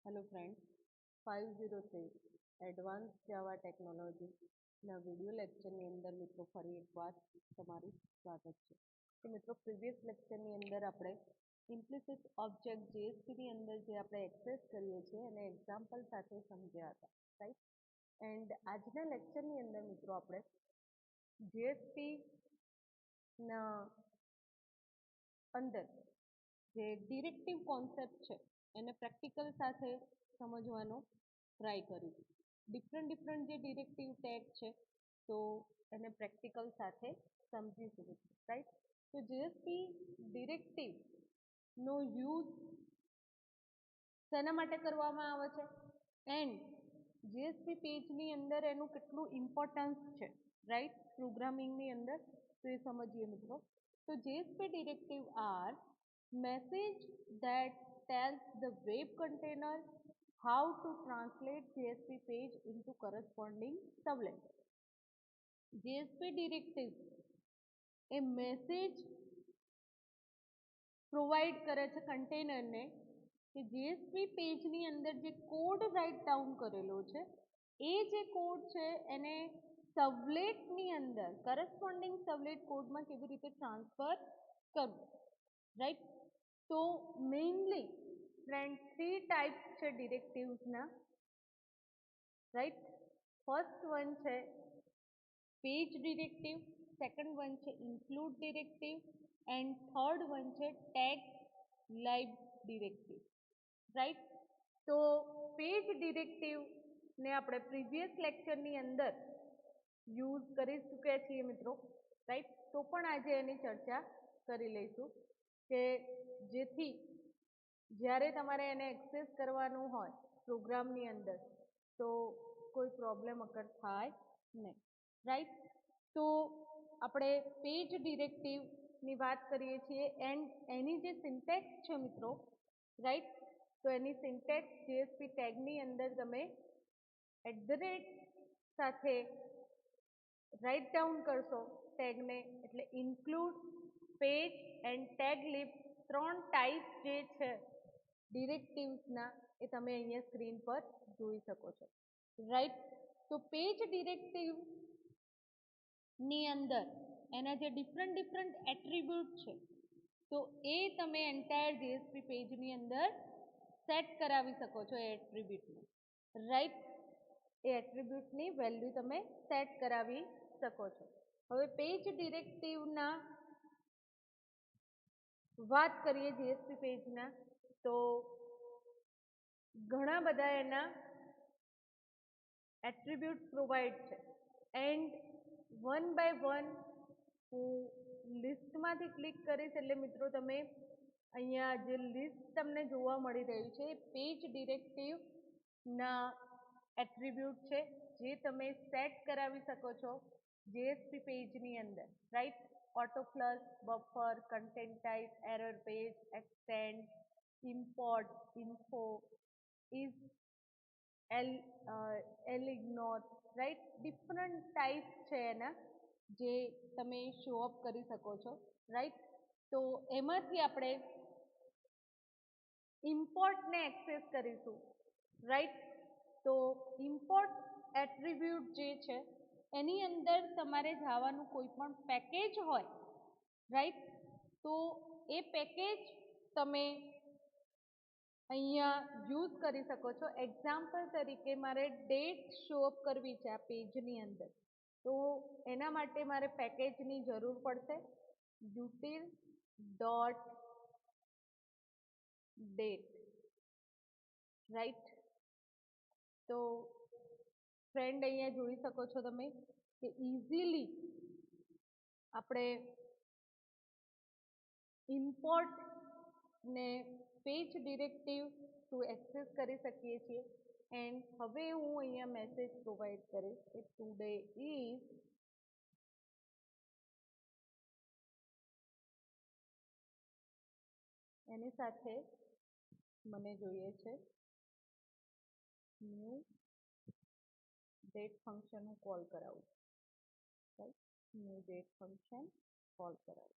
Hello friends, 503 advance જાવા ટેકનોલોજીના video લેક્ચરની અંદર મિત્રો ફરી એકવાર તમારું સ્વાગત છે. તો મિત્રો પ્રીવિયસ લેક્ચરની અંદર આપણે ઇમ્પ્લિસિટ ઓબ્જેક્ટ જેએસપીની અંદર જે આપણે એક્સેસ કરીએ છીએ અને એક્ઝામ્પલ સાથે સમજ્યા હતા, રાઈટ. એન્ડ આજના લેક્ચરની અંદર મિત્રો આપણે જેએસપીના અંદર જે ડિરેક્ટિવ કોન્સેપ્ટ છે એને પ્રેક્ટિકલ સાથે સમજવાનો ટ્રાય કરીશું. ડિફરન્ટ જે ડિરેક્ટિવ ટેગ છે તો એને પ્રેક્ટિકલ સાથે સમજીશું, રાઈટ. તો જેએસપી ડિરેક્ટિવનો યુઝ શેના માટે કરવામાં આવે છે એન્ડ જેએસપી પેજની અંદર એનું કેટલું ઇમ્પોર્ટન્સ છે, રાઈટ, પ્રોગ્રામિંગની અંદર, તો એ સમજીએ મિત્રો. તો JSP directive are message that tells the web container how to translate JSP page into corresponding servlet. JSP directive A message provide કરે છે કન્ટેનરને કે જેએસપી પેજની અંદર જે કોડ રાઇટ ડાઉન કરેલો છે એ જે કોડ છે એને સર્વલેટની અંદર કરસ્પોન્ડિંગ સર્વલેટ કોડમાં કેવી રીતે ટ્રાન્સફર કરવું, રાઈટ. તો મેઇનલી ફ્રેન્ડ 3 ટાઈપ્સ છે ડિરેક્ટિવ્સના, રાઈટ. ફર્સ્ટ વન છે પેજ ડિરેક્ટિવ, સેકન્ડ વન છે include directive and third one છે ટેગ લાઇવ ડિરેક્ટિવ, રાઈટ. તો પેજ ડિરેક્ટિવને આપણે પ્રીવિયસ લેક્ચરની અંદર યુઝ કરી ચૂક્યા છીએ મિત્રો, રાઈટ. તો પણ આજે એની ચર્ચા કરી લઈશું કે જેથી જ્યારે તમારે એને એક્સેસ કરવાનું હોય પ્રોગ્રામની અંદર તો કોઈ પ્રોબ્લેમ અકર થાય નહીં, રાઈટ. તો આપણે પેજ ડિરેક્ટિવની વાત કરીએ છીએ એન્ડ એની જે સિન્ટેક્સ છે મિત્રો, રાઈટ, તો એની સિન્ટેક્સ જેએસપી ટેગની અંદર તમે સાથે રાઇટ ડાઉન કરશો ટેગને એટલે include, page and tag lib 3 type જે છે ડિરેક્ટિવ્સના એ તમે અહીંયા સ્ક્રીન પર જોઈ શકો છો, રાઈટ. તો પેજ ડિરેક્ટિવની અંદર એના જે ડિફરન્ટ એટ્રીબ્યુટ છે તો એ તમે એન્ટાયર જેએસપી પેજની અંદર સેટ કરાવી શકો છો એ એટ્રીબ્યુટને, રાઈટ. એ એટ્રીબ્યુટની વેલ્યુ તમે સેટ કરાવી શકો છો. હવે પેજ ડિરેક્ટિવના વાત કરીએ જેએસપી પેજના તો ઘણા બધા એના એટ્રીબ્યુટ પ્રોવાઈડ છે એન્ડ વન બાય વન હું લિસ્ટમાંથી ક્લિક કરીશ એટલે મિત્રો તમે અહીંયા જે લિસ્ટ તમને જોવા મળી રહ્યું છે પેજ ડિરેક્ટિવના એટ્રીબ્યુટ છે જે તમે સેટ કરાવી શકો છો જેએસપી પેજની અંદર, right. Auto flush, buffer, content type, error page, extend, import, info, is L ignore, right. Different type છે એના જે તમે શો અપ કરી શકો છો, રાઈટ. તો એમાંથી આપણે ઇમ્પોર્ટને એક્સેસ કરીશું, રાઈટ. તો ઇમ્પોર્ટ એટ્રીબ્યુટ જે છે એની અંદર તમારે જવાનું કોઈ પણ પેકેજ હોય, રાઈટ, તો એ પેકેજ તમે અહીંયા યુઝ કરી શકો છો. એક્ઝામ્પલ તરીકે મારે ડેટ શો અપ કરવી છે આ પેજની અંદર તો એના માટે મારે પેકેજની જરૂર પડશે util ડોટ ડેટ, રાઈટ. તો ફ્રેન્ડ અહીંયા જોઈ શકો છો તમે કે ઇઝીલી આપણે ઇમ્પોર્ટ ને પેજ ડિરેક્ટિવ ટુ એક્સેસ કરી શકીએ છીએ એન્ડ હવે હું અહીંયા મેસેજ પ્રોવાઈડ કરીશ કે ટુડે ઇઝ એની સાથે મને જોઈએ છે ન્યૂ ડેટ ફંક્શન હું કોલ કરાવું, right. New date function call કરાવું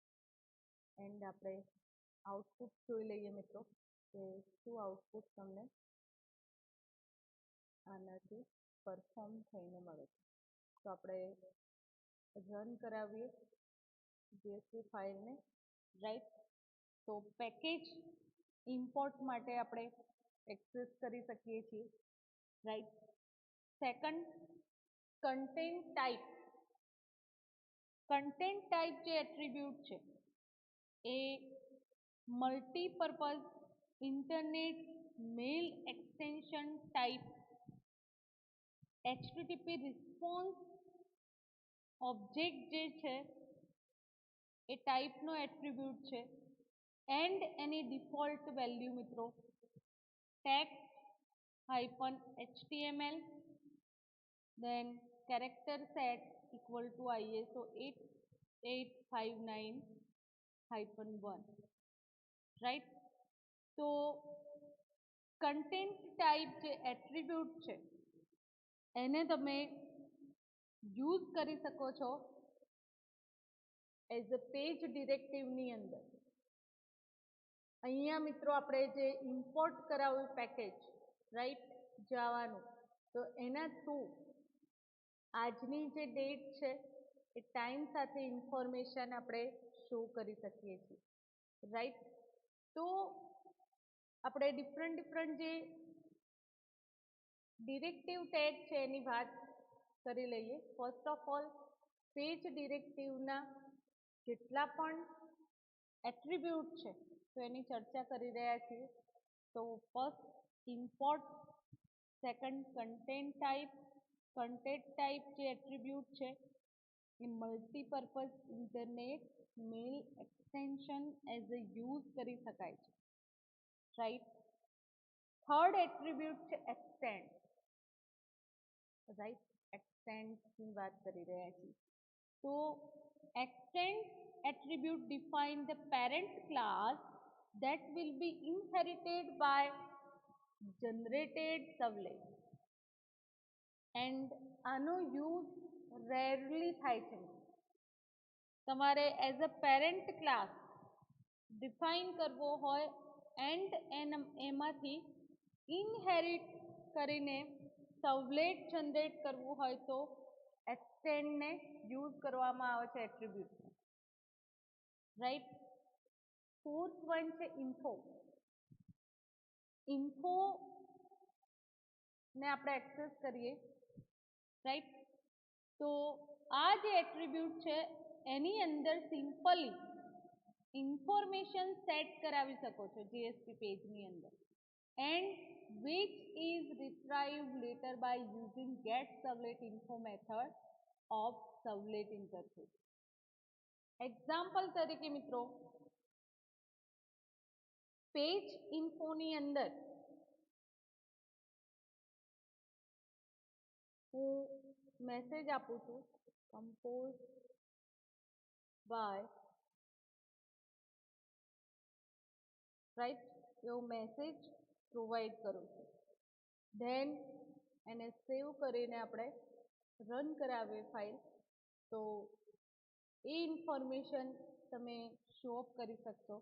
એન્ડ આપણે આઉટપુટ જોઈ લઈએ મિત્રો કે શું આઉટપુટ તમને આનાથી પરફોર્મ થઈને મળે છે. તો આપણે રન કરાવીએ જેએસપી ફાઇલને, રાઈટ. તો પેકેજ ઇમ્પોર્ટ માટે આપણે એક્સેસ કરી શકીએ છીએ, right. Second, content type. Content type જે એટ્રીબ્યુટ છે એ multipurpose internet mail extension type HTTP response object જે છે એ ટાઈપનો એટ્રીબ્યુટ છે. એન્ડ એની ડિફોલ્ટ વેલ્યુ મિત્રો text -html then character set equal to ISO 8859-1, right. તો કન્ટેન્ટ ટાઈપ જે એટ્રીબ્યુટ છે એને તમે યુઝ કરી શકો છો એઝ અ પેજ ડિરેક્ટિવની અંદર. અહીંયા મિત્રો આપણે જે ઇમ્પોર્ટ કરાવ્યું પેકેજ, રાઈટ, જાવાનું, તો એના થ્રુ આજની જે ડેટ છે એ ટાઈમ સાથે ઇન્ફોર્મેશન આપણે શો કરી શકીએ છીએ, રાઈટ. તો આપણે ડિફરન્ટ જે ડિરેક્ટિવ ટેગ છે એની વાત કરી લઈએ. ફર્સ્ટ ઓફ ઓલ, પેજ ડિરેક્ટિવના જેટલા પણ એટ્રીબ્યુટ છે તો એની ચર્ચા કરી રહ્યા છીએ. તો first import, second content type. Content type જે એટ્રીબ્યુટ છે એ multipurpose internet mail extension as a use કરી શકાય છે, રાઈટ. થર્ડ એટ્રીબ્યુટ છે એક્સટેન્ડ, રાઈટ. એક્સટેન્ડની વાત કરી રહ્યા છીએ. તો extend attribute define the parent class that will be inherited by generated servlet and આનો યુઝ રેરલી થાય છે. તમારે as a parent class define કરવો હોય એન્ડ એમાંથી ઇનહેરિટ કરીને સર્વલેટ જનરેટ કરવું હોય તો એક્સટેન્ડને યુઝ કરવામાં આવે છે એટ્રીબ્યુટને, રાઈટ. ફોર્થ વન છે ઇન્ફો. ઇન્ફો ને આપણે એક્સેસ કરીએ, રાઈટ. તો આ જે એટ્રીબ્યુટ છે એની અંદર સિમ્પલી ઇન્ફોર્મેશન સેટ કરાવી શકો છો જેએસપી પેજની અંદર, and which is retrieved later by using get servlet info method of servlet interface. Example તરીકે મિત્રો પેજ ઇન્ફોની અંદર હું મેસેજ આપું છું કમ્પોઝ બાય, રાઈટ, એવો મેસેજ પ્રોવાઈડ કરું છું. ધેન એને સેવ કરીને આપણે રન કરાવીએ ફાઇલ, તો એ ઇન્ફોર્મેશન તમે શો અપ કરી શકશો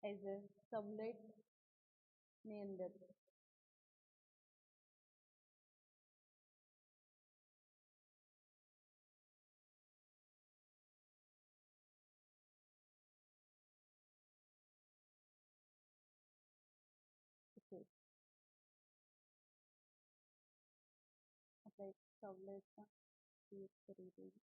એઝ અ સર્વલેટની અંદર. આપણે સર્વલેટમાં ક્રિએટ કરી દઈએ.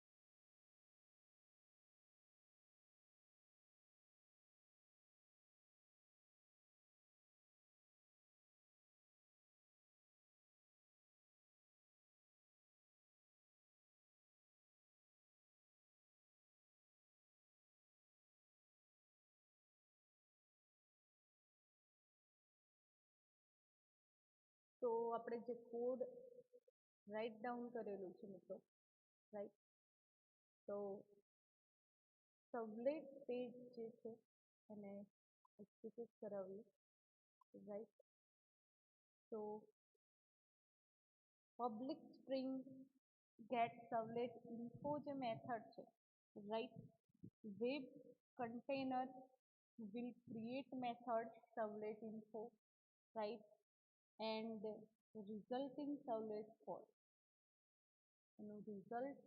તો આપણે જે કોડ રાઇટ ડાઉન કરેલું છે મિત્રો, રાઈટ, તો સર્વલેટ પેજ જે છે એને એક્ઝિક્યુટ કરાવીએ, રાઈટ. તો public string get servlet info જે મેથડ છે, right, web container will create method servlet info, right, and resulting servlet code એનું રિઝલ્ટ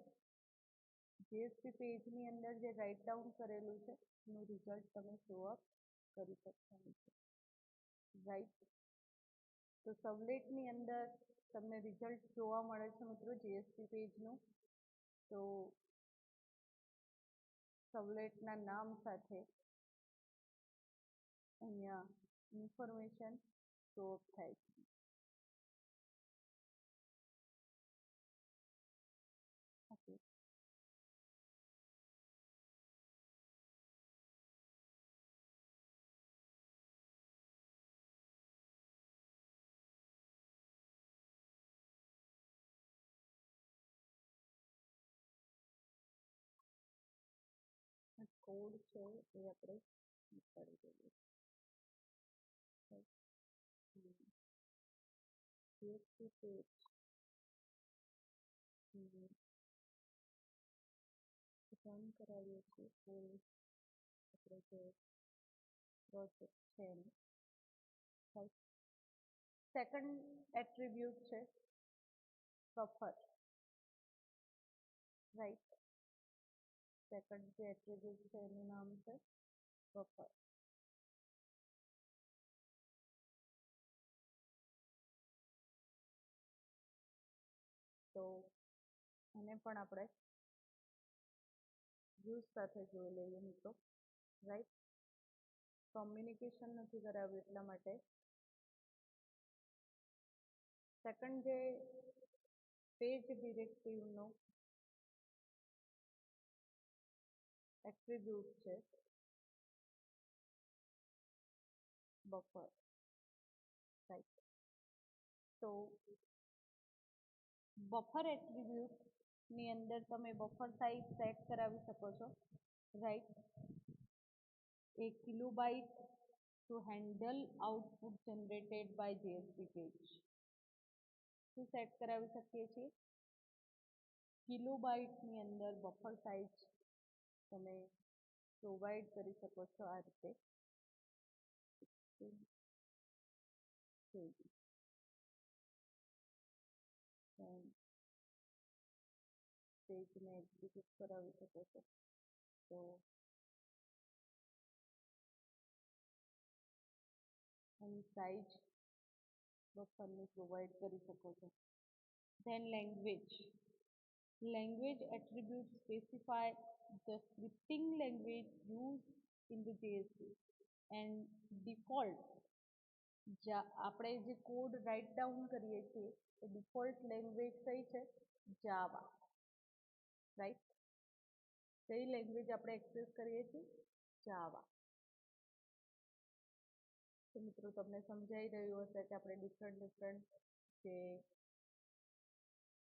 જેએસપી પેજની અંદર જે રાઇટ ડાઉન કરેલું છે એનું રિઝલ્ટ તમે શો અપ કરી શકતા નથી, રાઈટ. તો સર્વલેટની અંદર તમને રિઝલ્ટ જોવા મળે છે મિત્રો જેએસપી પેજનું. તો સર્વલેટના નામ સાથે અહીંયા ઇન્ફોર્મેશન શો અપ થાય છે. ઓકે, કોડ છે એ આપણે નીકાળી દઈએ. જેએસપી પેજ રન કરાવીએ છીએ કોડ આપણે જે પ્રોજેક્ટ છે એનું. સેકન્ડ એટ્રીબ્યુટ છે બફર, રાઈટ. સેકન્ડ જે એટ્રીબ્યુટ છે એનું નામ છે બફર. તો એને પણ આપણે યુઝ સાથે જોઈ લઈએ મિત્રો, રાઈટ. કોમ્યુનિકેશન નથી કરાવ્યું એટલા માટે. સેકન્ડ જે પેજ ડિરેક્ટિવનો એટ્રીબ્યુટ છે બફર, રાઈટ. તો બફર એટ્રીબ્યુટની અંદર તમે બફર સાઇઝ સેટ કરાવી શકો છો, right. a kilobyte to handle output generated by JSP page. શું સેટ કરાવી શકીએ છીએ? કિલોબાઇટની અંદર બફર સાઇઝ તમે પ્રોવાઈડ કરી શકો છો આ રીતે. પેજને એક્ઝિક્યુટ કરાવી શકો છો. તો એની સાઇઝ બફરની પ્રોવાઈડ કરી શકો છો. Then language attribute specify the scripting language used in the JSP and default આપણે જે કોડ રાઇટ ડાઉન કરીએ છીએ એ ડિફોલ્ટ લેંગ્વેજ કઈ છે? જાવા, રાઈટ. કઈ લેંગ્વેજ આપણે એક્સેસ કરીએ છીએ? જાવા. તો મિત્રો તમને સમજાઈ રહ્યું હશે કે આપણે ડિફરન્ટ જે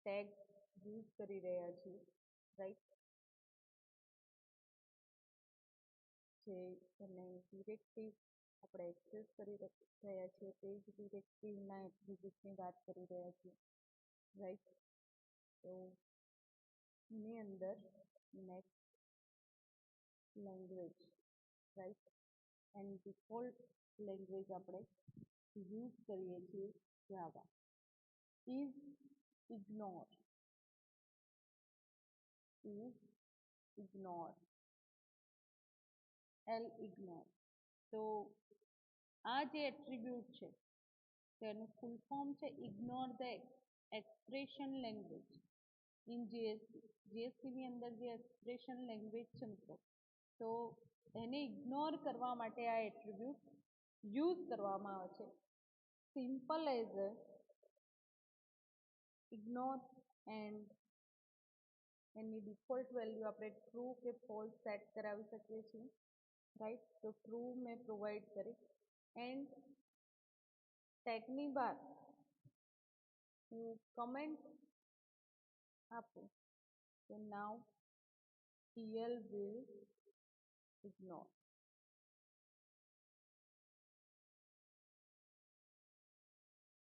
ટેગ યુઝ કરી રહ્યા છીએ, રાઈટ. જે એને ડિરેક્ટિવ આપણે એક્સેસ કરી રહ્યા છીએ તે જ ડિરેક્ટિવના એટ્રીબ્યુટની વાત કરી રહ્યા છીએ, રાઈટ. તો એની અંદર next language, right. And default language આપણે યુઝ કરીએ છીએ જાવા. Is ignore ignore. તો આ જે એટ્રીબ્યુટ છે તેનું ફૂલ ફોર્મ છે ignore the expression language in JSP. જેએસપીની અંદર જે એક્સપ્રેશન લેંગ્વેજ છે મિત્રો, તો એને ઇગ્નોર કરવા માટે આ એટ્રીબ્યુટ યુઝ કરવામાં આવે છે. સિમ્પલ એઝ ઇગ્નોર એન્ડ એની ડિફોલ્ટ વેલ્યુ આપણે ટ્રુ કે ફોલ્સ સેટ કરાવી શકીએ છીએ, રાઈટ. તો ટ્રુ મેં પ્રોવાઈડ કરી એન્ડ ટેગની બહાર હું કમેન્ટ આપું તો નાવ TL will ignore.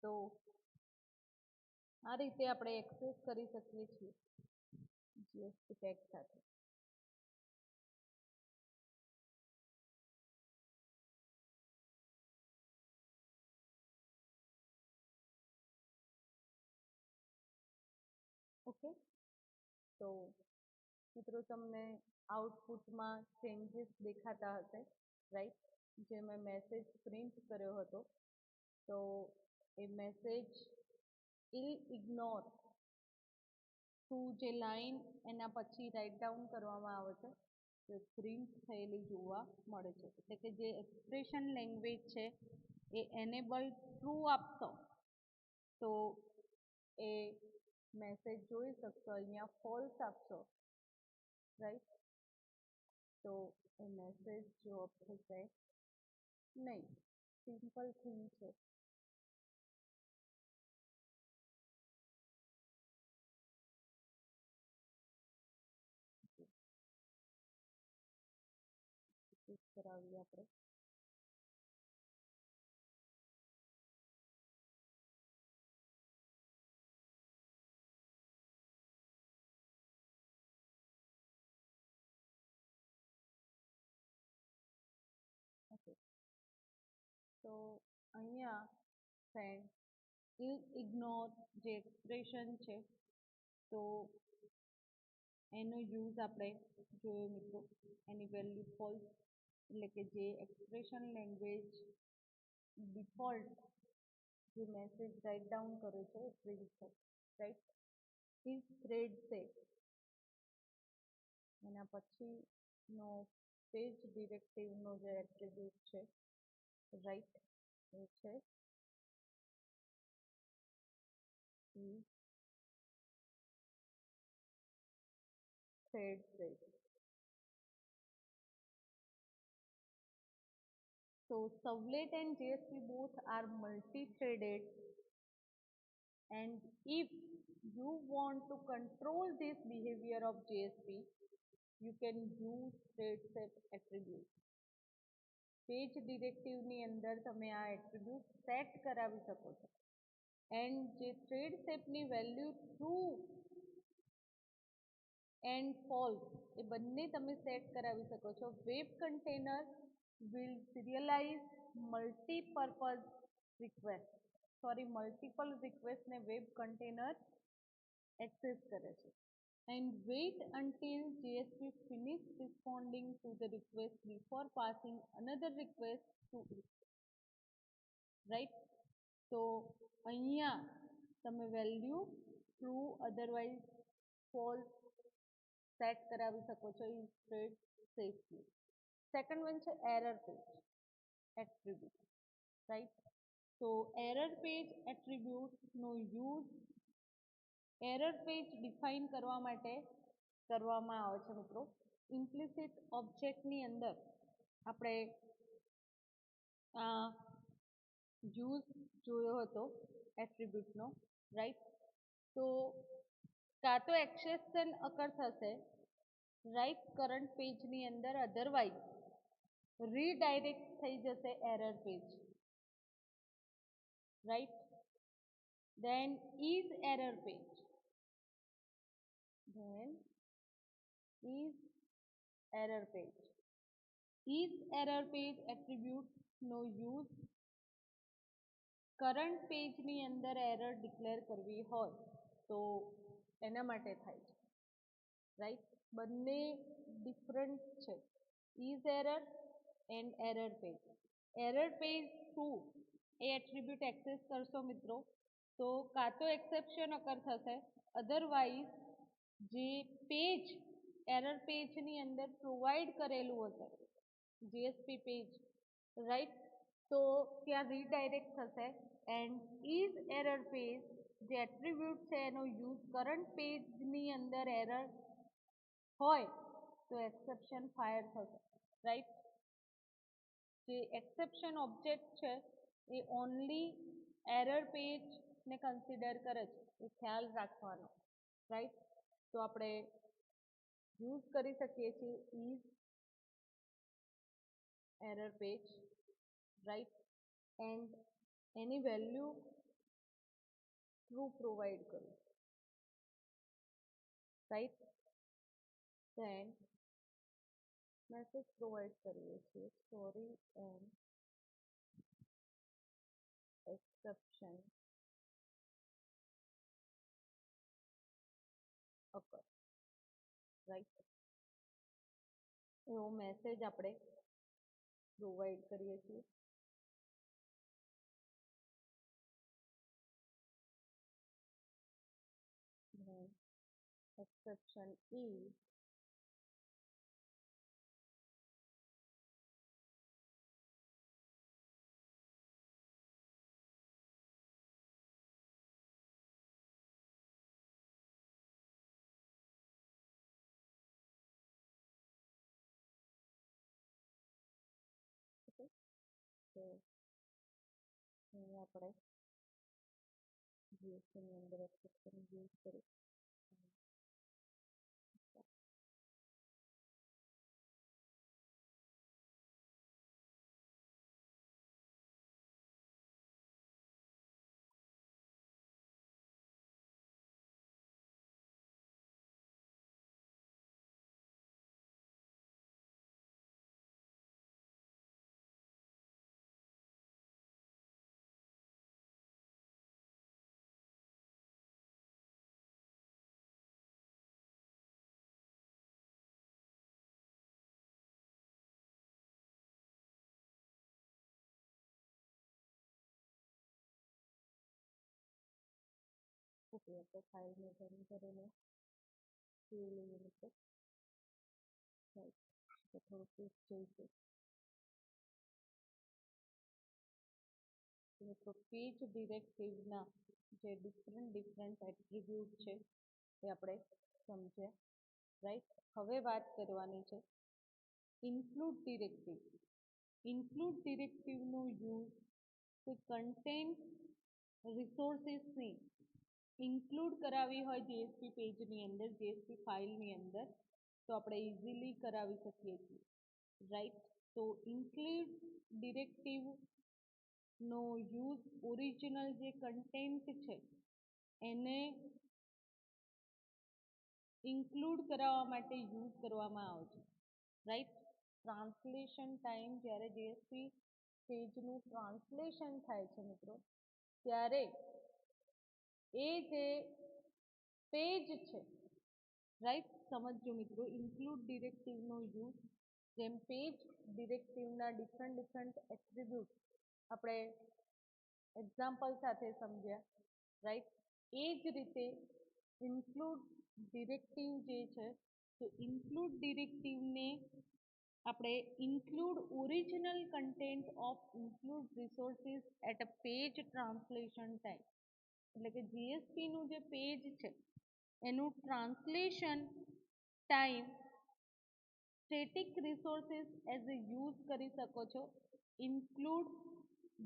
તો આ રીતે આપણે એક્સેસ કરી શકીએ છીએ જીએસપી ટેગ સાથે. ઓકે, તો મિત્રો તમને આઉટપુટમાં ચેન્જીસ દેખાતા હશે, રાઈટ? જે મેં મેસેજ પ્રિન્ટ કર્યો હતો, તો એ મેસેજ ઇગ્નોર ટુ જે લાઈન એના પછી રાઇટ ડાઉન કરવામાં આવે છે તે પ્રિન્ટ થયેલી જોવા મળે છે. એટલે કે જે એક્સપ્રેશન લેંગ્વેજ છે એ એનેબલ ટ્રુ આપશો તો એ મેસેજ જોઈ શકશો. અહીંયા ફોલ્સ આપશો, રાઈટ, તો એ મેસેજ જોબ થશે નહીં. સિમ્પલ થિંગ છે. કરાવીએ આપણે. ઓકે, તો અહીંયા ફ્રેન્ડ ઇગ્નોર જે એક્સપ્રેશન છે તો એનો યુઝ આપણે જોયો મિત્રો. એની વેલ્યુ ફોલ્સ, એટલે કે જે એક્સપ્રેશન લેંગ્વેજ ડિફોલ્ટ જે મેસેજ રાઇટ ડાઉન કરે છે એ પ્રિન્ટ છે, રાઈટ. ઇઝ થ્રેડ સેટ એના પછીનો પેજ ડિરેક્ટિવનો જે એટ્રીબ્યુટ છે, રાઈટ, એ છે thread set. So Servlet and JSP both are multi-threaded, and if you want to control this behavior of JSP, you can use thread set attribute. Page ડિરેક્ટિવની અંદર તમે આ attribute set કરાવી શકો છો. એન્ડ જે થ્રેડ સેટની વેલ્યુ ટ્રુ એન્ડ ફોલ્સ એ બંને તમે સેટ કરાવી શકો છો. Web container will serialize multi-purpose request, multiple રિક્વેસ્ટને વેબ કન્ટેનર એક્સેસ કરે છે. And wait until JSP finish responding to the request before passing another request to it, right? તો અહીંયા તમે value true otherwise false set કરાવી શકો છો in thread safely. Second one છે એરર પેજ એટ્રીબ્યુટ, રાઈટ. તો એરર પેજ એટ્રીબ્યુટનો use error page define કરવા માટે કરવામાં આવે છે મિત્રો. ઇમ્પ્લિસિટ ઓબ્જેક્ટની અંદર આપણે યુઝ જોયો હતો એટ્રીબ્યુટનો, રાઈટ. તો કાં તો એક્સેપ્શન અકર થશે, રાઈટ, કરંટ પેજની અંદર, અધરવાઇઝ રીડાયરેક્ટ થઈ જશે error page, right. then is error page, then is error page. is error page એટ્રીબ્યુટનો યુઝ કરંટ પેજની અંદર એરર ડિક્લેર કરવી હોય તો એના માટે થાય છે, રાઈટ. બંને ડિફરન્ટ છે, is error and error page. Error page to a attribute access કરશો મિત્રો તો કાં તો એક્સેપ્શન અકર થશે, અધરવાઇઝ જે પેજ એરર પેજની અંદર પ્રોવાઈડ કરેલું હશે જીએસપી પેજ, રાઈટ, તો ત્યાં રીડાયરેક્ટ થશે. એન્ડ ઇઝ એરર પેજ જે એટ્રીબ્યુટ છે એનો યુઝ કરંટ પેજની અંદર એરર હોય તો એક્સેપ્શન ફાયર થશે, રાઈટ. જે એક્સેપ્શન ઓબ્જેક્ટ છે એ ઓનલી એરર પેજને કન્સિડર કરે છે, એ ખ્યાલ રાખવાનો, રાઈટ. તો આપણે યુઝ કરી શકીએ છીએ is error page, right, and any value true provide કરું, રાઈટ. ધેન મેસેજ પ્રોવાઈડ કરીએ છીએ sorry and exception occur, right? એવો મેસેજ આપણે પ્રોવાઈડ કરીએ છીએ. Then exception is okay. તો અહીં આપણે જીએસટીની અંદર એક્સેપ્શન યુઝ કરી. ઓકે, આપણે ફાઇલને રન કરીને જોઈ લઈએ મિત્રો. રાઈટ, તો થોડું ક્વિક જોઈશું. મિત્રો પેજ ડિરેક્ટિવના જે ડિફરન્ટ એટ્રીબ્યુટ છે એ આપણે સમજ્યા, રાઈટ. હવે વાત કરવાની છે ઇન્ક્લુડ ડિરેક્ટિવ. ઇન્ક્લુડ ડિરેક્ટિવનો યુઝ કોઈ કન્ટેન્ટ રિસોર્સિસની ઇન્ક્લુડ કરાવી હોય જેએસપી પેજની અંદર, જેએસપી ફાઇલની અંદર, તો આપણે ઇઝીલી કરાવી શકીએ છીએ, રાઈટ. તો ઇન્ક્લુડ ડિરેક્ટિવનો યુઝ ઓરિજિનલ જે કન્ટેન્ટ છે એને ઇન્ક્લુડ કરાવવા માટે યુઝ કરવામાં આવે છે, રાઈટ. ટ્રાન્સલેશન ટાઈમ જ્યારે જેએસપી પેજનું ટ્રાન્સલેશન થાય છે મિત્રો, ત્યારે એ જે પેજ છે, રાઈટ, સમજો મિત્રો, ઇન્ક્લુડ ડિરેક્ટિવનો યુઝ જેમ પેજ ડિરેક્ટિવના ડિફરન્ટ એટ્રીબ્યુટ આપણે એક્ઝામ્પલ સાથે સમજ્યા, રાઈટ. એ જ રીતે ઇન્ક્લુડ ડિરેક્ટિવ જે છે, તો ઇન્ક્લુડ ડિરેક્ટિવને આપણે include original content of include resources at a page translation time, એટલે કે જીએસપીનું જે પેજ છે એનું translation time static resources as a use કરી શકો છો ઇન્ક્લુડ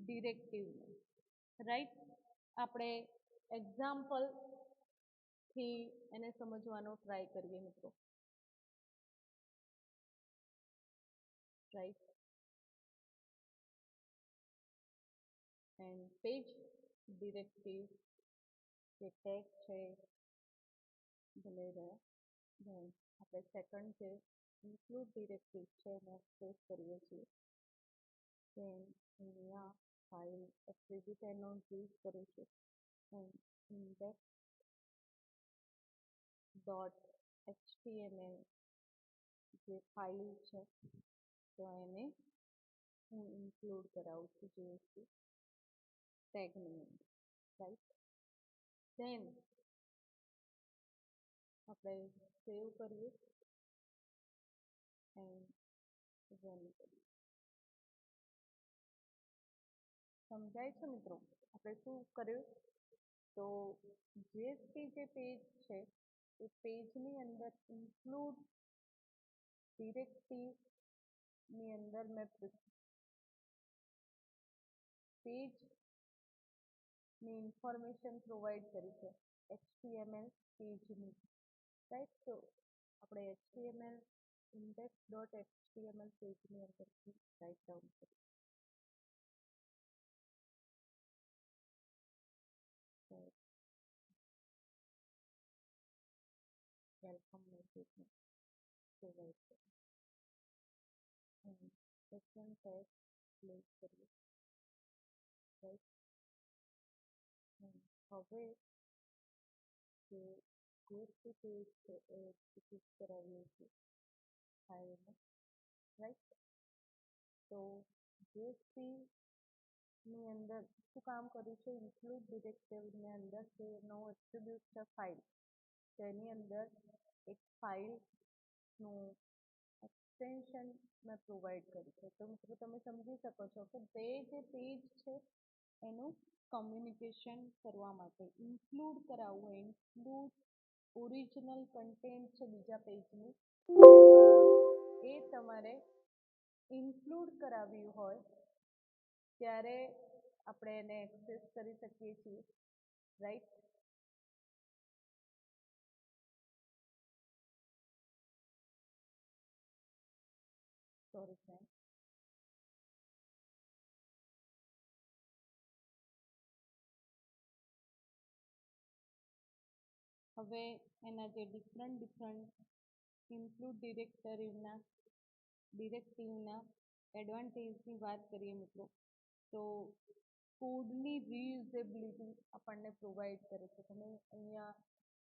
ડિરેક્ટિવને, રાઈટ. આપણે એક્ઝામ્પલથી એને સમજવાનો ટ્રાય કરીએ મિત્રો, રાઈટ. એન્ડ પેજ ડિરેક્ટિવ જે ટેગ છે ભલે રહ્યા. ધેન આપણે સેકન્ડ જે ઇન્ક્લુડ ડિરેક્ટિવ છે એને એક્સેસ કરીએ છીએ. ધેન અહીંયા ફાઇલ એટ્રીબ્યુટ એનો યુઝ કરીશું. એન્ડ ઇન્ડેક્સ ડોટ એચટીએમએલ જે ફાઇલ છે તો એને હું ઇન્ક્લુડ કરાવું છું જેએસપી ટેગની અંદર, રાઈટ. ધેન આપણે સેવ કરીએ એન્ડ રન કરીએ. સમજાય છે મિત્રો આપણે શું કર્યું? તો જેએસપી જે પેજ છે એ પેજની અંદર ઇન્ક્લુડ ડિરેક્ટિવની અંદર મેં પેજની ઇન્ફોર્મેશન પ્રોવાઈડ કરી છે એચટીએમએલ પેજની, રાઈટ. તો આપણે એચટીએમએલ ઇન્ડેક્સ ડોટ એચટીએમએલ પેજની અંદરથી રાઇટ ડાઉન કરીએ. વેલકમ મેસેજને પ્રોવાઈડ કરીએ. સેકન્ડ ટેગ પ્લેસ કરીએ, રાઈટ. હવે જે જીએસટી પેજ છે એ એક્ઝિક્યુટ કરાવીએ છીએ ફાઇલમાં, રાઈટ. તો જીએસટી ની અંદર શું કામ કર્યું છે, ઇન્ક્લુડ ડિરેક્ટિવની અંદર જે નવો એટ્રીબ્યુટ છે ફાઇલ, તેની અંદર એક ફાઇલનું એક્સટેન્શન મેં પ્રોવાઈડ કર્યું છે. તો મિત્રો તમે સમજી શકો છો કે તે જે પેજ છે એનું કમ્યુનિકેશન કરવા માટે ઇન્ક્લુડ કરાવવું હોય, ઇન્ક્લુડ ઓરિજિનલ કન્ટેન્ટ છે બીજા પેજનું, તો એ તમારે ઇન્ક્લુડ કરાવ્યું હોય ત્યારે આપણે એને એક્સેસ કરી શકીએ છીએ, રાઈટ. Sorry friend. હવે એના જે ડિફરન્ટ ઇન્ક્લુડ ડિરેક્ટિવના એડવાન્ટેજની વાત કરીએ મિત્રો, તો કોડની રીયુઝેબિલિટી આપણને પ્રોવાઈડ કરે છે. તમે અહીંયા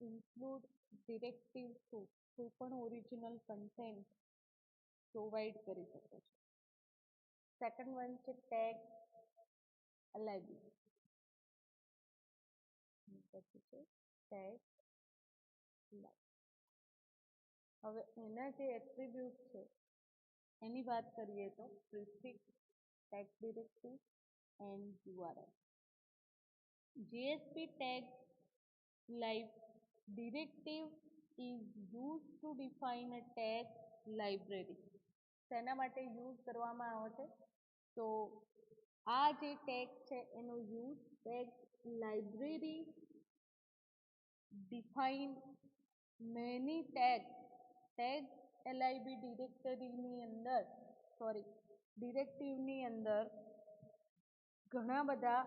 ઇન્ક્લુડ ડિરેક્ટિવ થ્રુ કોઈ પણ ઓરિજિનલ કન્ટેન્ટ પ્રોવાઈડ કરી શકો છો. સેકન્ડ વન છે ટેગ અલાઇબિલિટી. પછી છે ટેગ અલાઇબિલિટી. હવે એના જે એટ્રીબ્યુટ છે એની વાત કરીએ તો prefix, tag directive and URL. JSP tag directive is used to define a tag library. શેના માટે યુઝ કરવામાં આવે છે? તો આ જે ટેગ છે એનો use tag library define many tags, tag lib ડિરેક્ટરીની અંદર ડિરેક્ટિવની અંદર ઘણા બધા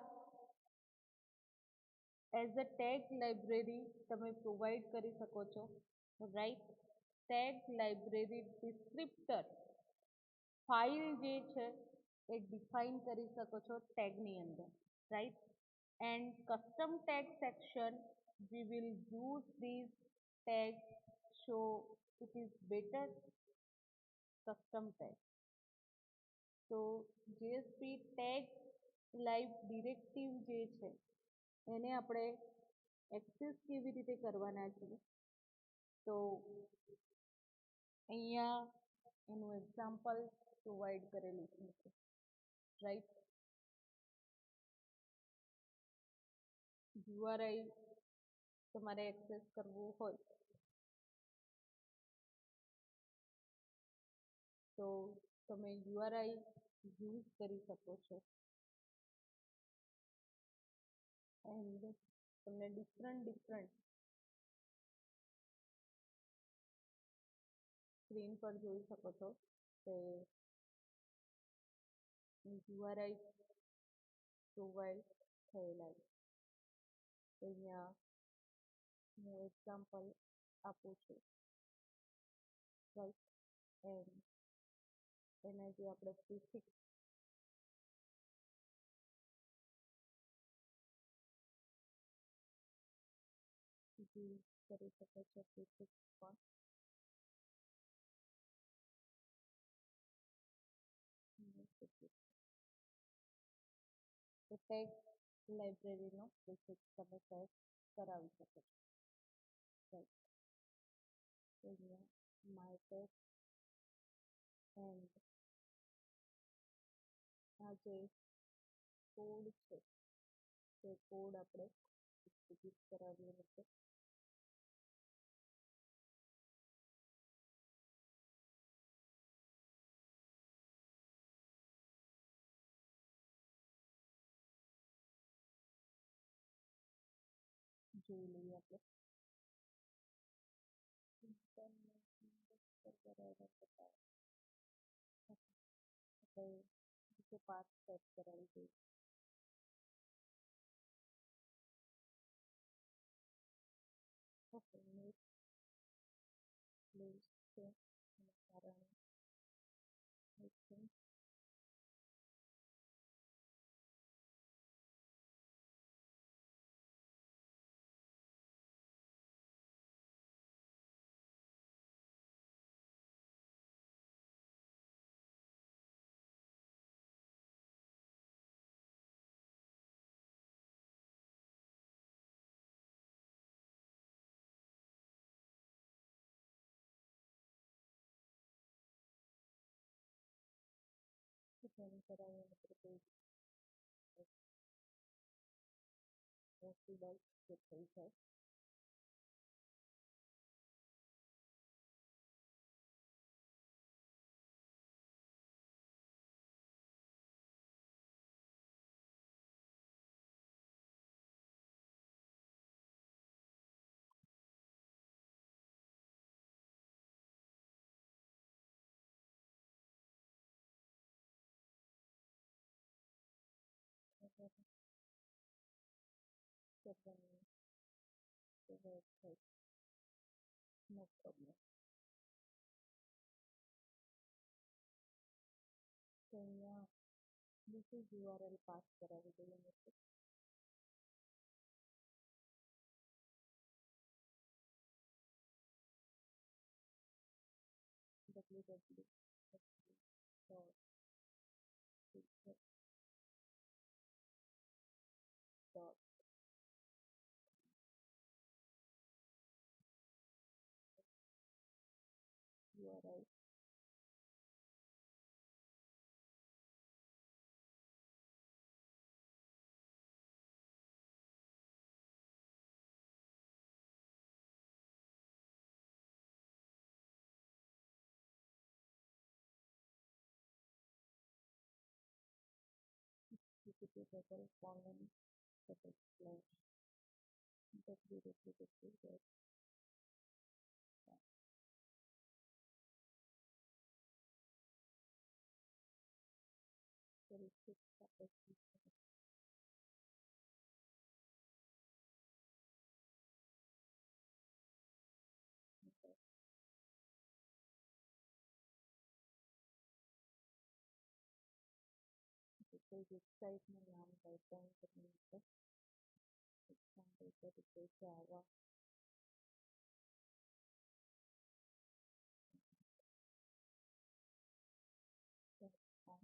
એઝ અ ટેગ લાઇબ્રેરી તમે પ્રોવાઈડ કરી શકો છો, right. Tag library descriptor file જે છે એ ડિફાઇન કરી શકો છો ટેગની અંદર, right. And custom tag section we will use these tags so it is better custom tag. તો જેએસપી ટેગ લાઇવ ડિરેક્ટિવ જે છે એને આપણે એક્સેસ કેવી રીતે કરવાના છીએ, તો અહીંયા એનું એક્ઝામ્પલ પ્રોવાઈડ કરેલું છે, રાઈટ. યુઆરઆઈ તમારે એક્સેસ કરવું હોય તો તમે યુઆરઆઈ યુઝ કરી શકો છો. એન્ડ તમને ડિફરન્ટ સ્ક્રીન પર જોઈ શકો છો કે યુઆરઆઈ પ્રોવાઈડ થયેલા છે. અહીંયા હું એક્ઝામ્પલ આપું છું, રાઈટ. એન્ડ એના જે આપણે પ્રિફિક્સ યુઝ કરી શકો છો, પ્રિફિક્સ પણ તો ટેગ લાઇબ્રેરીનો પ્રિફિક્સ તમે સેટ કરાવી શકો છો, રાઈટ. અહીંયા માય ટેગ એન્ડ આ જે કોડ છે તે કોડ આપણે એક્ઝિક્યુટ કરાવીએ છીએ. જોઈ લઈએ આપણે. આપણે બીજો પાથ સેટ કરાવી દઈએ. ઓકે, નેક્સ્ટ પ્લેસ છે એના કારણે When કરાવીને પછી પોસિબલ કે થઈ જાય. કરવાની થાય. નો પ્રોબ્લેમ. તો અહીંયા બીજું યુઆરએલ પાસ કરાવી દઈએ નથી. www.uRL www.www.36 કોઈ વેબસાઇટનું નામ ટાઈપ કરીને એક્ઝામ્પલ તરીકે જાવા .com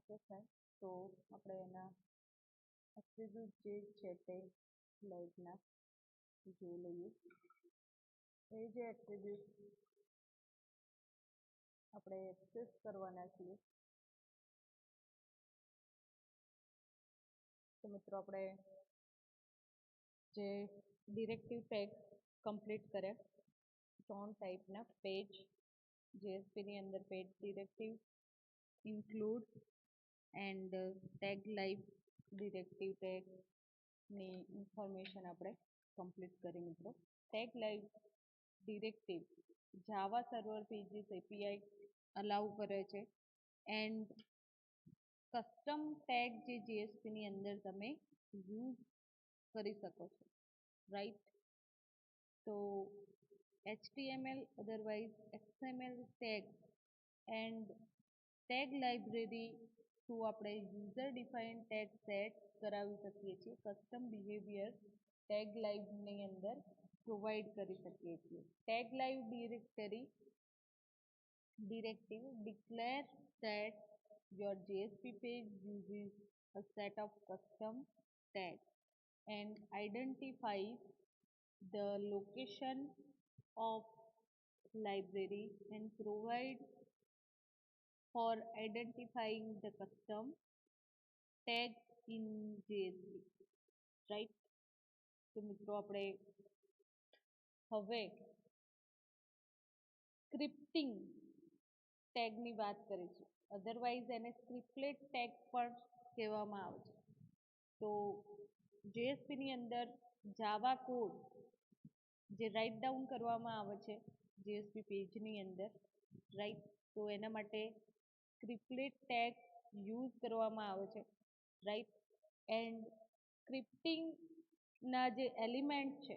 ઓકે ફાઇન. તો આપણે એના એટ્રીબ્યુટ જે છે તે સ્લાઇડના જોઈ લઈએ. એ જે એટ્રીબ્યુટ આપણે એક્સેસ કરવાના છીએ, તો મિત્રો આપણે જે ડિરેક્ટિવ ટેગ કમ્પ્લીટ કર્યા 3 ટાઈપના પેજ, જેએસપીની અંદર page directive, include and tag lib directive ટેગની ઇન્ફોર્મેશન આપણે કમ્પ્લીટ કરી મિત્રો. Tag lib directive Java server pages API allow કરે છે એન્ડ કસ્ટમ ટેગ જે જેએસપીની અંદર તમે યુઝ કરી શકો છો, રાઈટ. તો HTML otherwise XML tag and tag library through આપણે યુઝર ડિફાઇન ટેગ સેટ કરાવી શકીએ છીએ, કસ્ટમ બિહેવિયર ટેગ લાઇવની અંદર પ્રોવાઈડ કરી શકીએ છીએ. Tag live directive declares that your JSP page uses a set of custom tags and identifies the location of library and provides for identifying the custom tags in JSP, right? તો મિત્રો આપણે હવે scripting ટેગની વાત કરીશું. Otherwise એને સ્ક્રિપ્ટલેટ tag પણ કહેવામાં આવે છે. તો જેએસપીની અંદર જાવા કોડ જે રાઇટ ડાઉન કરવામાં આવે છે જેએસપી પેજની અંદર, રાઈટ, તો એના માટે સ્ક્રિપ્ટલેટ ટેગ યુઝ કરવામાં આવે છે, રાઈટ. એન્ડ સ્ક્રિપ્ટિંગના જે એલિમેન્ટ છે,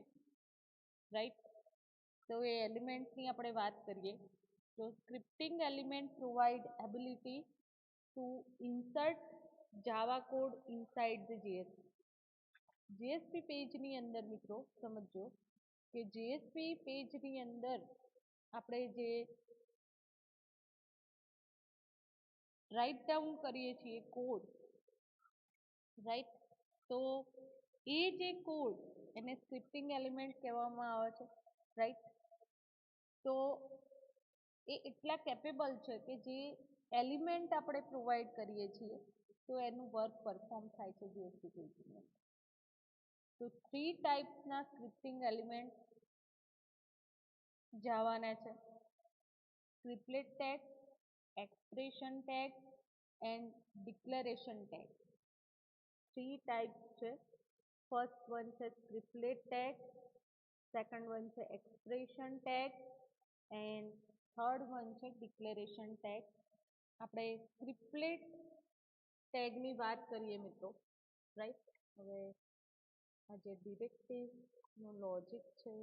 રાઈટ, તો એ એલિમેન્ટની આપણે વાત કરીએ તો scripting element provide ability to insert Java code inside the JSP. JSP પેજની અંદર મિત્રો સમજો કે જેએસપી પેજની અંદર આપણે જે રાઇટ ડાઉન કરીએ છીએ કોડ, રાઈટ, તો એ જે કોડ એને સ્ક્રિપ્ટિંગ એલિમેન્ટ કહેવામાં આવે છે, રાઈટ. તો એ એટલા કેપેબલ છે કે જે એલિમેન્ટ આપણે પ્રોવાઈડ કરીએ છીએ તો એનું વર્ક પરફોર્મ થાય છે જેએસપી પેજની અંદર. તો 3 ટાઈપ્સના સ્ક્રિપ્ટિંગ એલિમેન્ટ જાવાના છે: scriptlet tag, expression tag and declaration tag. 3 types છે. ફર્સ્ટ વન છે સ્ક્રિપ્ટલેટ ટેગ, સેકન્ડ વન છે expression tag and third one છે ડિક્લેરેશન ટેગ. આપણે સ્ક્રિપ્ટલેટ ટેગની વાત કરીએ મિત્રો, રાઈટ. હવે આ જે ડિરેક્ટિવનું લોજિક છે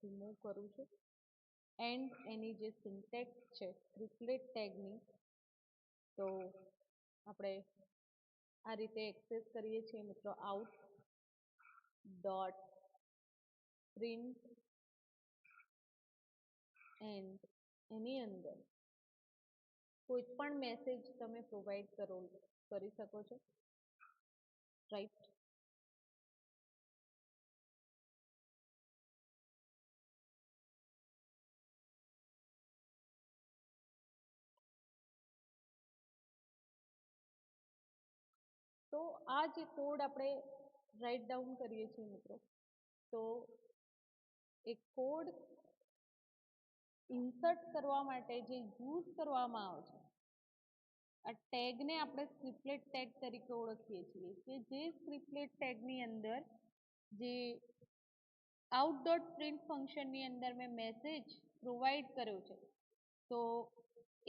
રિમૂવ કરું છું એન્ડ એની જે સિન્ટેક્સ છે સ્ક્રિપ્ટલેટ ટેગની, તો આપણે આ રીતે એક્સેસ કરીએ છીએ મિત્રો. આઉટ ડોટ પ્રિન્ટ એન્ડ એની અંદર કોઈ પણ મેસેજ તમે પ્રોવાઈડ કરી શકો છો, રાઈટ. તો આ જે કોડ આપણે રાઇટ ડાઉન કરીએ છીએ મિત્રો, તો એ કોડ ઇન્સર્ટ કરવા માટે જે યુઝ કરવામાં આવે છે આ ટેગને આપણે સ્ક્રિપ્ટલેટ ટેગ તરીકે ઓળખીએ છીએ કે જે સ્ક્રિપ્ટલેટ ટેગની અંદર જે આઉટ ડોટ પ્રિન્ટ ફંક્શનની અંદર મેં મેસેજ પ્રોવાઈડ કર્યો છે તો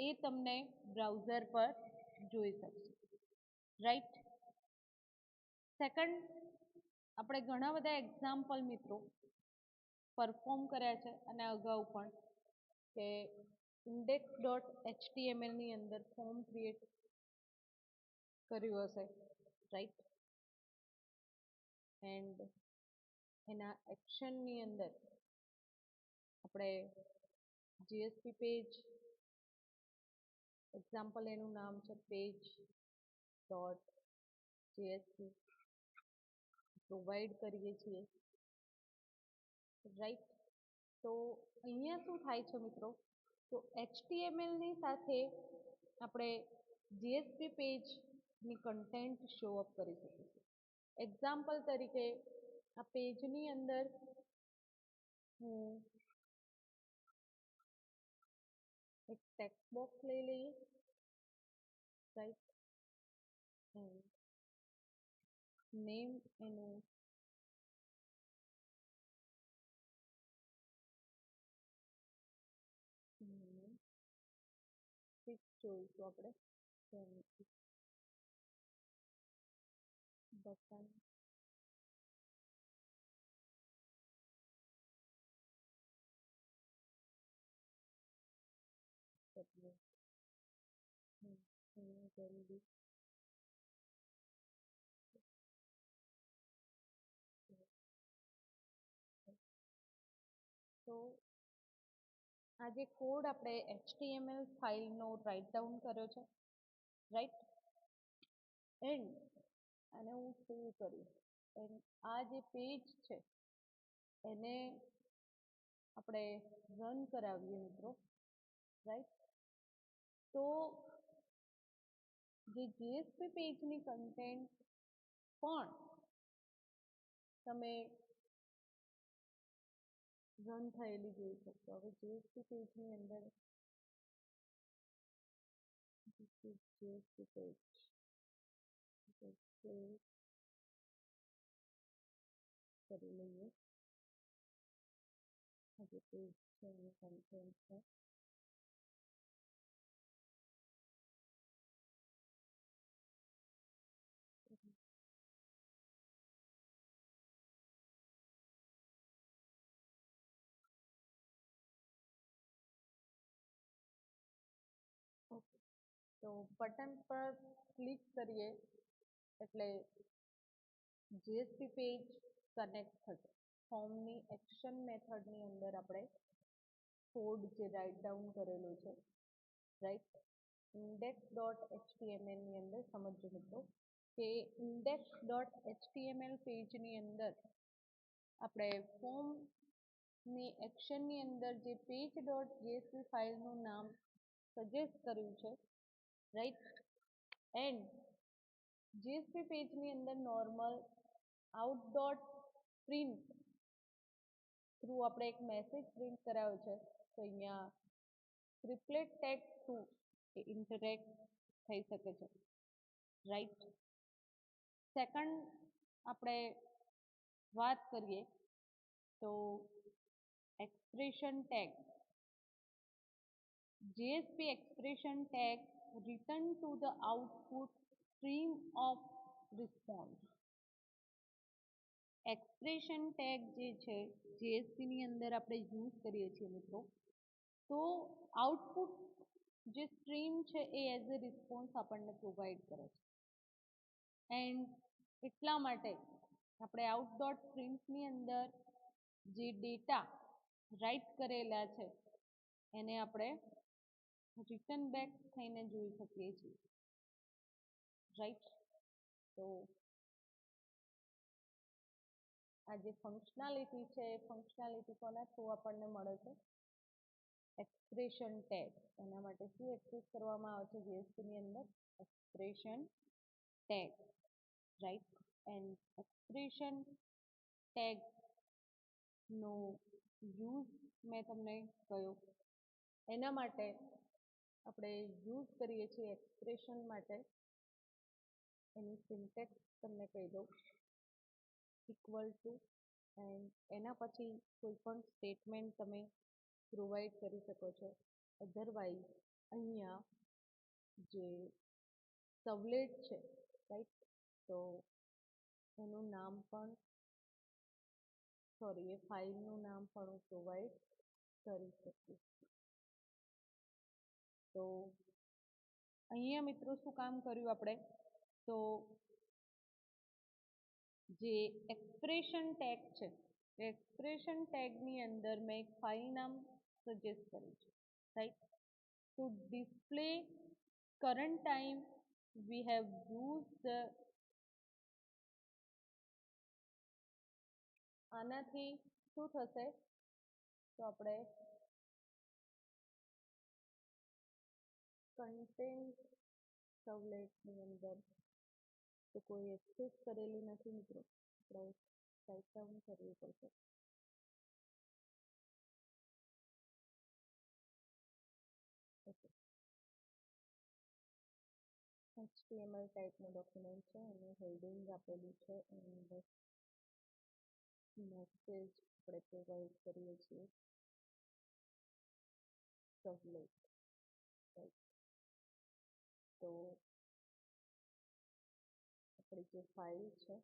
એ તમને બ્રાઉઝર પર જોઈ શકશો, રાઈટ. સેકન્ડ, આપણે ઘણા બધા એક્ઝામ્પલ મિત્રો પરફોર્મ કર્યા છે અને અગાઉ પણ કે ઇન્ડેક્સ ડોટ એચટીએમએલની અંદર ફોર્મ ક્રિએટ કર્યું હશે, રાઈટ. એન્ડ એના એક્શનની અંદર આપણે જીએસપી પેજ, એક્ઝામ્પલ એનું નામ છે પેજ ડોટ જેએસપી પ્રોવાઈડ કરીએ છીએ, રાઈટ. તો અહીંયા શું થાય છે મિત્રો, તો એચટીએમએલની સાથે આપણે જેએસપી પેજની કન્ટેન્ટ શો અપ કરી શકીશું. એક્ઝામ્પલ તરીકે આ પેજની અંદર હું એક ટેક્સ્ટ બોક્સ લઈ લઈએ, રાઈટ, નેમ એનું ફિક્સ જોઈશું આપણે, બટન જલ્દી તો આ જે કોડ આપણે એચટીએમએલ ફાઇલનો રાઇટ ડાઉન કર્યો છે, રાઈટ, એન્ડ અને હું સેવ કરીશ, એન્ડ આ જે પેજ છે એને આપણે રન કરાવીએ મિત્રો, રાઈટ. તો જે જેએસપી પેજની કન્ટેન્ટ પણ તમે રન થયેલી જોઈ શકશો. હવે જેએસપી પેજની અંદર જેએસપી પેજ કરી લઈએ, આ જે પેજ છે એની કન્ટેન્ટ છે. ઓકે, તો બટન પર ક્લિક કરીએ એટલે જેએસપી પેજ કનેક્ટ થશે. ફોર્મની એક્શન મેથડની અંદર આપણે કોડ જે રાઇટ ડાઉન કરેલું છે, રાઈટ, ઇન્ડેક્સ ડોટ એચટીએમએલની અંદર સમજો મિત્રો કે ઇન્ડેક્સ ડોટ એચટીએમએલ પેજની અંદર આપણે ફોર્મની એક્શનની અંદર જે પેજ ડોટ જેએસપી ફાઇલનું નામ સજેસ્ટ કર્યું છે, રાઈટ, એન્ડ જેએસપી પેજની અંદર normal out dot print through આપણે એક મેસેજ પ્રિન્ટ કરાવ્યો છે. તો અહીંયા સ્ક્રિપ્ટલેટ ટેગ થ્રુ એ ઇન્ટરેક્ટ થઈ શકે છે, રાઈટ. સેકન્ડ આપણે વાત કરીએ તો expression tag, JSP expression tag return to the output stream of response. Expression tag જે છે જેએસપીની અંદર આપણે યુઝ કરીએ છીએ મિત્રો, તો આઉટપુટ જે સ્ટ્રીમ છે એ એઝ અ રિસ્પોન્સ આપણને પ્રોવાઈડ કરે છે, એન્ડ એટલા માટે આપણે આઉટ ડોટ પ્રિન્ટની અંદર જે ડેટા રાઇટ કરેલા છે એને આપણે રિટર્ન બેક થઈને જોઈ શકીએ છીએ, રાઈટ. તો આ જે ફંક્શનાલિટી છે એ ફંક્શનાલિટી કોના થ્રુ આપણને મળે છે, એક્સપ્રેશન ટેગ. એના માટે શું એક્સેસ કરવામાં આવે છે જેએસપીની અંદર, expression tag, right, and expression ટેગનો યુઝ મેં તમને કહ્યું. એના માટે આપણે યુઝ કરીએ છીએ એક્સપ્રેશન માટે, એની સિન્ટેક્સ તમને કહી દઉં, ઇક્વલ ટુ, એન્ડ એના પછી કોઈ પણ સ્ટેટમેન્ટ તમે પ્રોવાઈડ કરી શકો છો. અધરવાઇઝ અહીંયા જે સવલેટ છે, રાઈટ, તો એનું નામ પણ એ ફાઇલનું નામ પણ હું પ્રોવાઈડ કરી શકું. તો અહીંયા મિત્રો શું કામ કર્યું આપણે, તો જે એક્સપ્રેશન ટેગ છે એ એક્સપ્રેશન ટેગની અંદર મેં એક ફાઇલ નામ સજેસ્ટ કર્યું છે, right, to display current time we have used આનાથી શું થશે તો આપણે કન્ટેન્ટ સર્વલેટની અંદર તો કોઈ એક્સેસ કરેલું નથી મિત્રો, આપણે રાઇટ ડાઉન કરવું પડશે. ઓકે, HTML ટાઈપનું ડોક્યુમેન્ટ છે અને હેડિંગ આપેલું છે એન્ડ મેસેજ આપણે પ્રોવાઈડ કરીએ છીએ સર્વલેટ, રાઈટ. તો આપણી જે ફાઇલ છે,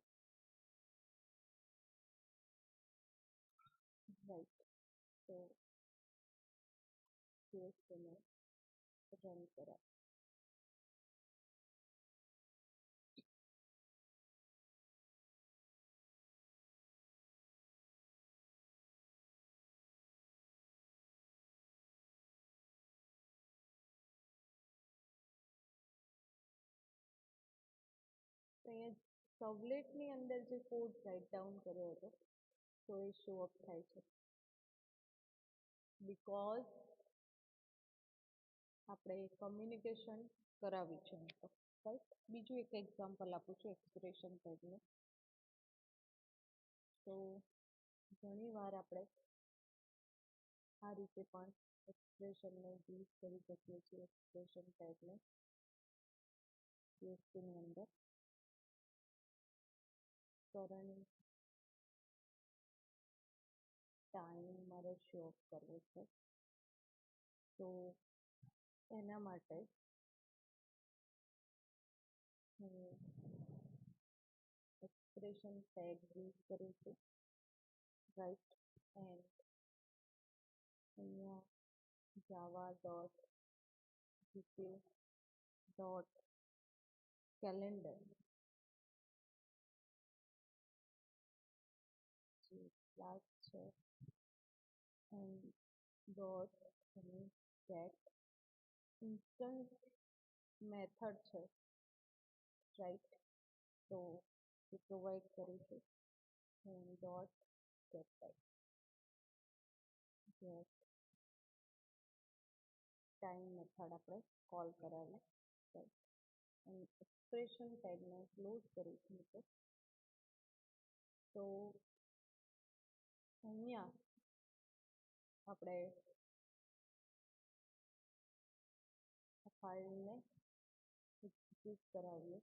રાઈટ, તો તેને રન કરાય. તો અહીંયા સર્વલેટની અંદર જે કોડ રાઇટ ડાઉન કર્યો હતો તો એ શો અપ થાય છે બીકોઝ આપણે કમ્યુનિકેશન કરાવ્યું છે તો રાઈટ. બીજું એક એક્ઝામ્પલ આપું છું એક્સપ્રેશન ટાઈપનું. તો ઘણીવાર આપણે આ રીતે પણ એક્સપ્રેશનને યુઝ કરી શકીએ છીએ. એક્સપ્રેશન ટાઈપને PHPની અંદર કરંટ ટાઈમ મારે શો અપ કરવો છે તો એના માટે હું એક્સપ્રેશન ટેગ યુઝ કરું છું, રાઈટ. એન્ડ અહીંયા Java dot GK dot calendar જે ક્લાસ છે એન્ડ ડોટ અને ગેટ ઇન્સ્ટન્સ મેથડ છે, રાઈટ. તો એ પ્રોવાઈડ કરું છું and dot get time, get time method આપણે કોલ કરાવી, રાઈટ. અને એક્સપ્રેશન ટેગને ક્લોઝ કરું છું મિત્રો. તો અહીંયા આપણે આ ફાઇલને એક્ઝિક્યુટ કરાવીએ.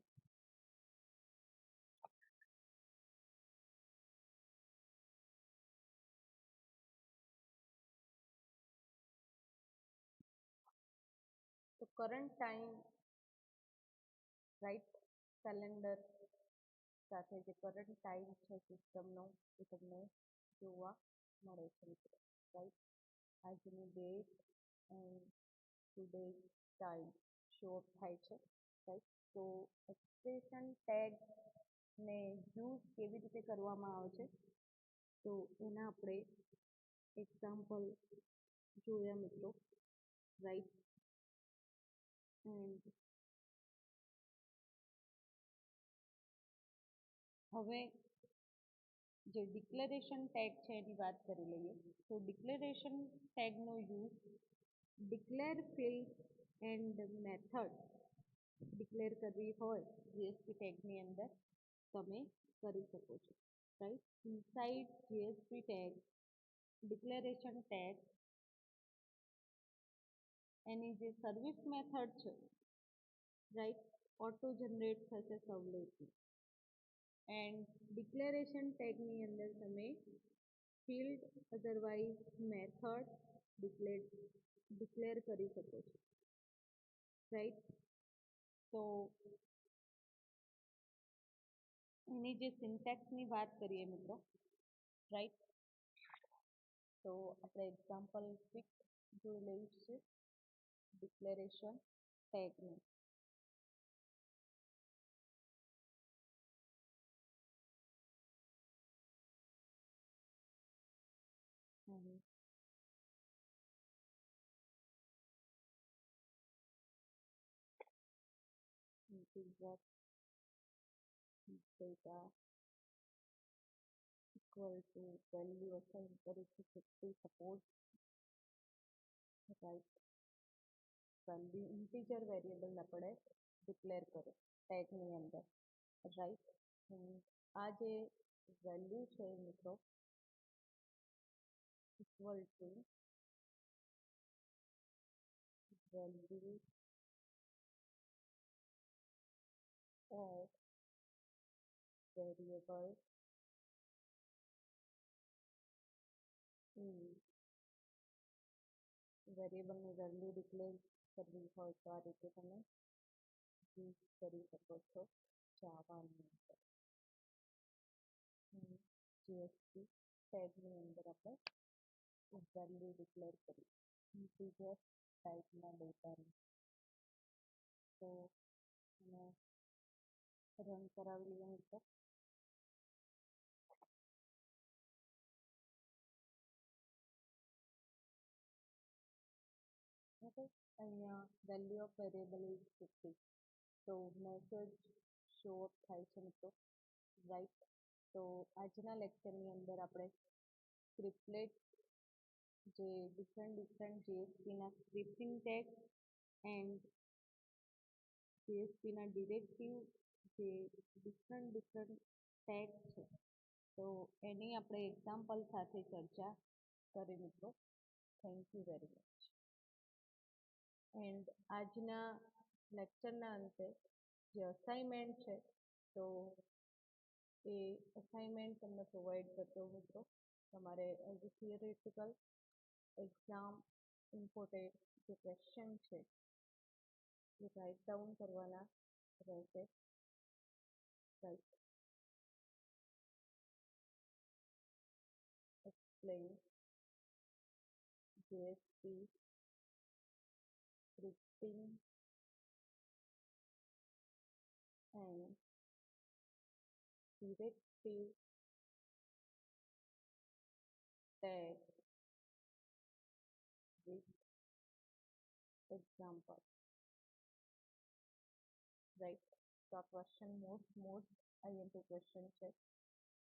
તો કરંટ ટાઈમ, રાઈટ, કેલેન્ડર સાથે જે કરંટ ટાઈમ છે સિસ્ટમનો એ તમને જોવા મળે છે મિત્રો, રાઈટ. આજની date and today time show up થાય છે, રાઈટ. તો એક્સપ્રેશન ટેગને યુઝ કેવી રીતે કરવામાં આવે છે તો એના આપણે એક્ઝામ્પલ જોયા મિત્રો, રાઈટ. એન્ડ હવે જે ડિક્લેરેશન ટેગ છે એની વાત કરી લઈએ. તો ડિક્લેરેશન ટેગનો use declare field and method declare કરવી હોય JSP ટેગની અંદર તમે કરી શકો છો, right. Inside JSP tag declaration tag એની જે સર્વિસ મેથડ છે, રાઈટ, ઓટો જનરેટ થશે સર્વલેટની. એન્ડ ડિક્લેરેશન ટેગની અંદર તમે ફિલ્ડ અધરવાઇઝ મેથડ ડિક્લેર કરી શકો છો, રાઈટ. તો એની જે સિન્ટેક્સની વાત કરીએ મિત્રો, રાઈટ. તો આપણે એક્ઝામ્પલ ક્વિક જોઈ લઈશું declaration ટેગનું. integer data equal to value assign કરીશું 50 suppose right value integer variable આપણે declare કરો tag ની અંદર right આ જે value છે મિત્રો equal to value of variable is વેરિયેબલની વેલ્યુ ડિક્લેર કરવી હોય તો આ રીતે તમે યુઝ કરી શકો છો જાવાની અંદર જીએસપી ટેગની અંદર આપણે વેલ્યુ ડિક્લેર કરી ઇન્ટીજર ટાઈપના ડેટાની તો અમે રન કરાવી લઈએ મિત્રો ઓકે અહીંયા વેલ્યુ ઓફ વેરિયેબલ ઇઝ 50 તો મેસેજ શો અપ થાય છે મિત્રો રાઈટ તો આજના લેક્ચરની અંદર આપણે સ્ક્રિપ્ટલેટ જે ડિફરન્ટ જેએસપીના સ્ક્રિપ્ટિંગ ટેગ એન્ડ જેએસપીના ડિરેક્ટિવ જે ડિફરન્ટ ટેગ છે તો એની આપણે એક્ઝામ્પલ સાથે ચર્ચા કરી મિત્રો thank you very much and આજના લેક્ચરના અંતે જે અસાઇનમેન્ટ છે તો એ અસાઇનમેન્ટ તમને પ્રોવાઈડ કરતો મિત્રો તમારે as a theoretical exam important જે ક્વેશ્ચન છે એ રાઇટ ડાઉન કરવાના રહેશે right explain JSP scripting and directive tag with example right તો આ ક્વેશ્ચન મોસ્ટ IMP ક્વેશ્ચન છે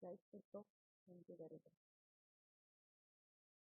રાઈટ મિત્રો થેન્ક યુ વેરી મચ